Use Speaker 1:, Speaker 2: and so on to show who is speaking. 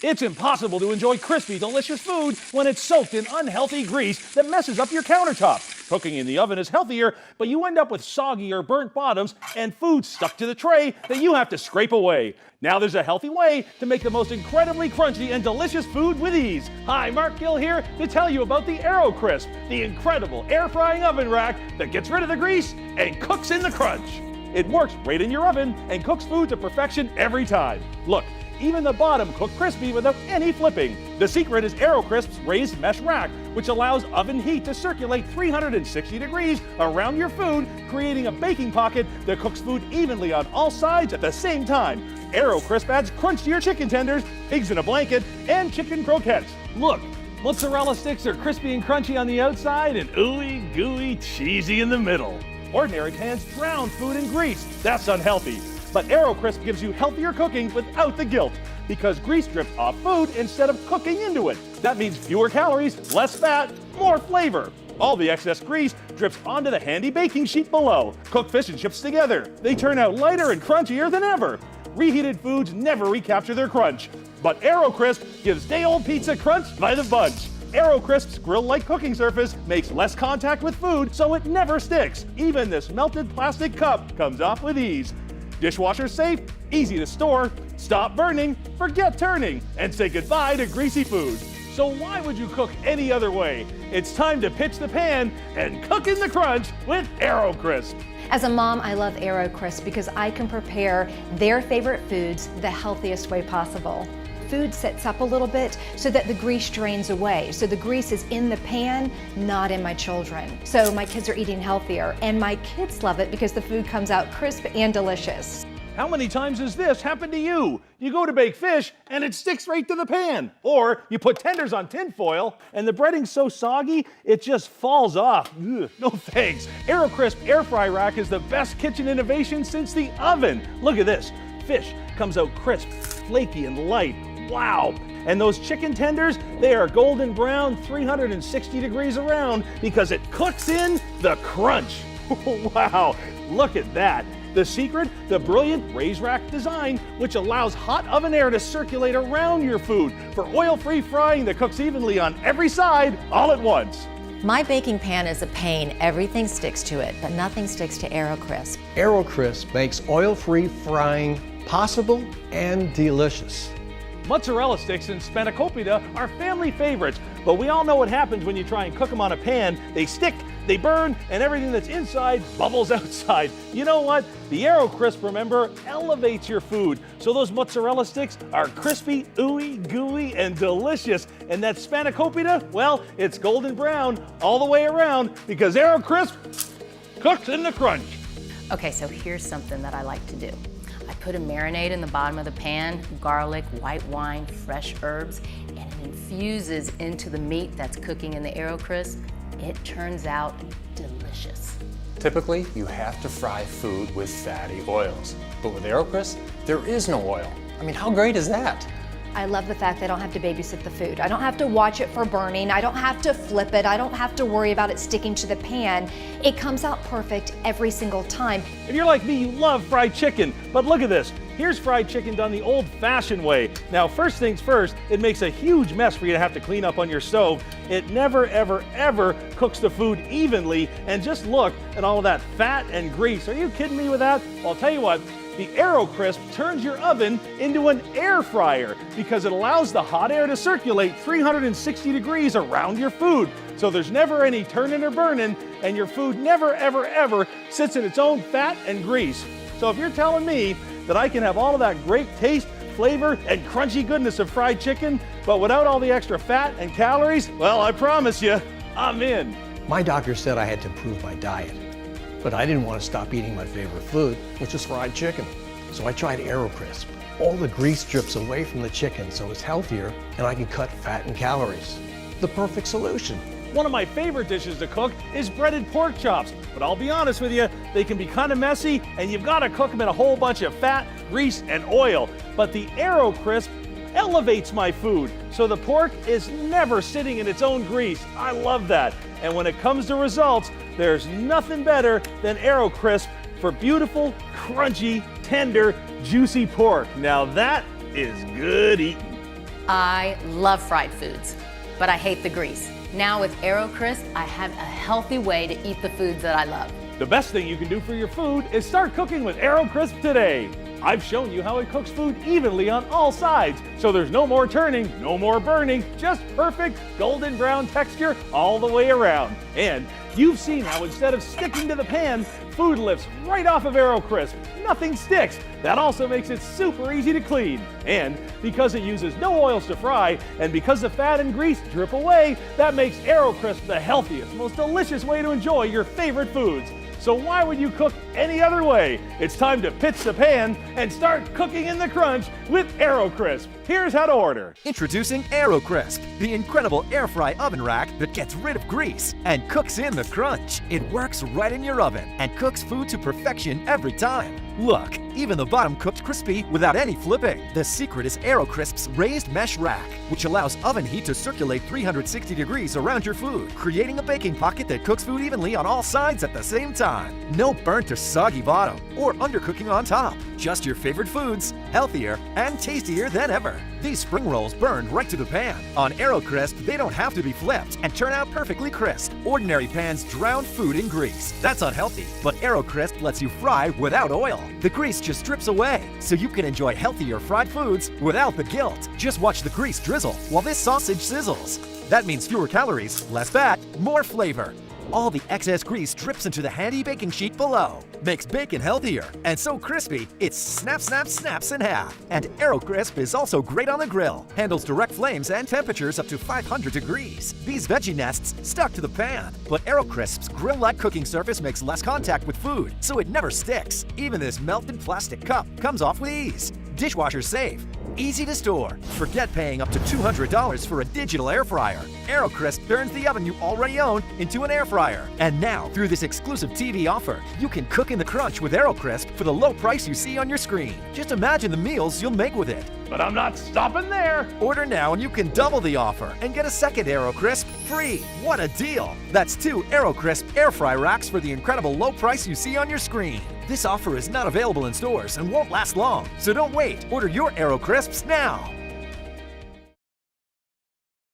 Speaker 1: It's impossible to enjoy crispy, delicious food when it's soaked in unhealthy grease that messes up your countertop. Cooking in the oven is healthier, but you end up with soggy or burnt bottoms and food stuck to the tray that you have to scrape away. Now there's a healthy way to make the most incredibly crunchy and delicious food with ease. Hi, Mark Gill here to tell you about the AirOCrisp, the incredible air frying oven rack that gets rid of the grease and cooks in the crunch. It works right in your oven and cooks food to perfection every time. Look, even the bottom cooked crispy without any flipping. The secret is AirOCrisp's raised mesh rack, which allows oven heat to circulate 360 degrees around your food, creating a baking pocket that cooks food evenly on all sides at the same time. AirOCrisp adds crunch to your chicken tenders, pigs in a blanket, and chicken croquettes. Look, mozzarella sticks are crispy and crunchy on the outside and ooey gooey cheesy in the middle. Ordinary pans drown food in grease. That's unhealthy. But AirOCrisp gives you healthier cooking without the guilt, because grease drips off food instead of cooking into it. That means fewer calories, less fat, more flavor. All the excess grease drips onto the handy baking sheet below. Cook fish and chips together. They turn out lighter and crunchier than ever. Reheated foods never recapture their crunch. But AirOCrisp gives day-old pizza crunch by the bunch. AirOCrisp's grill-like cooking surface makes less contact with food, so it never sticks. Even this melted plastic cup comes off with ease. Dishwasher safe, easy to store, stop burning, forget turning, and say goodbye to greasy food. So why would you cook any other way? It's time to pitch the pan and cook in the crunch with AirOCrisp.
Speaker 2: As a mom, I love AirOCrisp because I can prepare their favorite foods the healthiest way possible. Food sets up a little bit so that the grease drains away. So the grease is in the pan, not in my children. So my kids are eating healthier, and my kids love it because the food comes out crisp and delicious.
Speaker 1: How many times has this happened to you? You go to bake fish and it sticks right to the pan. Or you put tenders on tin foil and the breading's so soggy it just falls off. Ugh, no thanks. AirOCrisp air fry rack is the best kitchen innovation since the oven. Look at this. Fish comes out crisp, flaky, and light. Wow! And those chicken tenders, they are golden brown, 360 degrees around because it cooks in the crunch. Wow! Look at that. The secret? The brilliant raised rack design, which allows hot oven air to circulate around your food for oil-free frying that cooks evenly on every side all at once.
Speaker 3: My baking pan is a pain. Everything sticks to it, but nothing sticks to AirOCrisp.
Speaker 4: AirOCrisp makes oil-free frying possible and delicious.
Speaker 1: Mozzarella sticks and spanakopita are family favorites, but we all know what happens when you try and cook them on a pan. They stick, they burn, and everything that's inside bubbles outside. You know what? The AirOCrisp, remember, elevates your food. So those mozzarella sticks are crispy, ooey, gooey, and delicious. And that spanakopita, well, it's golden brown all the way around because AirOCrisp cooks in the crunch.
Speaker 3: Okay, so here's something that I like to do. I put a marinade in the bottom of the pan, garlic, white wine, fresh herbs, and it infuses into the meat that's cooking in the AirOCrisp. It turns out delicious.
Speaker 5: Typically, you have to fry food with fatty oils. But with AirOCrisp, there is no oil. I mean, how great is that?
Speaker 2: I love the fact that I don't have to babysit the food. I don't have to watch it for burning. I don't have to flip it. I don't have to worry about it sticking to the pan. It comes out perfect every single time.
Speaker 1: If you're like me, you love fried chicken, but look at this. Here's fried chicken done the old-fashioned way. Now, first things first, it makes a huge mess for you to have to clean up on your stove. It never, ever, ever cooks the food evenly, and just look at all of that fat and grease. Are you kidding me with that? Well, I'll tell you what, the AirOCrisp turns your oven into an air fryer because it allows the hot air to circulate 360 degrees around your food. So there's never any turning or burning, and your food never, ever, ever sits in its own fat and grease. So if you're telling me that I can have all of that great taste, flavor, and crunchy goodness of fried chicken, but without all the extra fat and calories, well, I promise you, I'm in.
Speaker 4: My doctor said I had to improve my diet, but I didn't want to stop eating my favorite food, which is fried chicken. So I tried AirOCrisp. All the grease drips away from the chicken, so it's healthier, and I can cut fat and calories. The perfect solution.
Speaker 1: One of my favorite dishes to cook is breaded pork chops, but I'll be honest with you, they can be kind of messy, and you've got to cook them in a whole bunch of fat, grease, and oil. But the AirOCrisp elevates my food, so the pork is never sitting in its own grease. I love that. And when it comes to results, there's nothing better than AirOCrisp for beautiful, crunchy, tender, juicy pork. Now that is good eating.
Speaker 3: I love fried foods, but I hate the grease. Now with AirOCrisp, I have a healthy way to eat the foods that I love.
Speaker 1: The best thing you can do for your food is start cooking with AirOCrisp today. I've shown you how it cooks food evenly on all sides, so there's no more turning, no more burning, just perfect golden brown texture all the way around. And you've seen how instead of sticking to the pan, food lifts right off of AirOCrisp. Nothing sticks. That also makes it super easy to clean. And because it uses no oils to fry, and because the fat and grease drip away, that makes AirOCrisp the healthiest, most delicious way to enjoy your favorite foods. So why would you cook any other way? It's time to pitch the pan and start cooking in the crunch with AirOCrisp. Here's how to order.
Speaker 6: Introducing AirOCrisp, the incredible air fry oven rack that gets rid of grease and cooks in the crunch. It works right in your oven and cooks food to perfection every time. Look, even the bottom cooked crispy without any flipping. The secret is AirOCrisp's raised mesh rack, which allows oven heat to circulate 360 degrees around your food, creating a baking pocket that cooks food evenly on all sides at the same time. No burnt or soggy bottom or undercooking on top. Just your favorite foods, healthier and tastier than ever. These spring rolls burn right to the pan. On AirOCrisp, they don't have to be flipped and turn out perfectly crisp. Ordinary pans drown food in grease. That's unhealthy, but AirOCrisp lets you fry without oil. The grease just strips away, so you can enjoy healthier fried foods without the guilt. Just watch the grease drizzle while this sausage sizzles. That means fewer calories, less fat, more flavor. All the excess grease drips into the handy baking sheet below. Makes bacon healthier and so crispy, it snaps in half. And AirOCrisp is also great on the grill. Handles direct flames and temperatures up to 500 degrees. These veggie nests stuck to the pan, but AirOCrisp's grill-like cooking surface makes less contact with food, so it never sticks. Even this melted plastic cup comes off with ease. Dishwasher safe. Easy to store. Forget paying up to $200 for a digital air fryer. AirOCrisp turns the oven you already own into an air fryer. And now, through this exclusive TV offer, you can cook in the crunch with AirOCrisp for the low price you see on your screen. Just imagine the meals you'll make with it.
Speaker 1: But I'm not stopping there.
Speaker 6: Order now and you can double the offer and get a second AirOCrisp free. What a deal! That's 2 AirOCrisp air fry racks for the incredible low price you see on your screen. This offer is not available in stores and won't last long, so don't wait. Order your AirOCrisps now.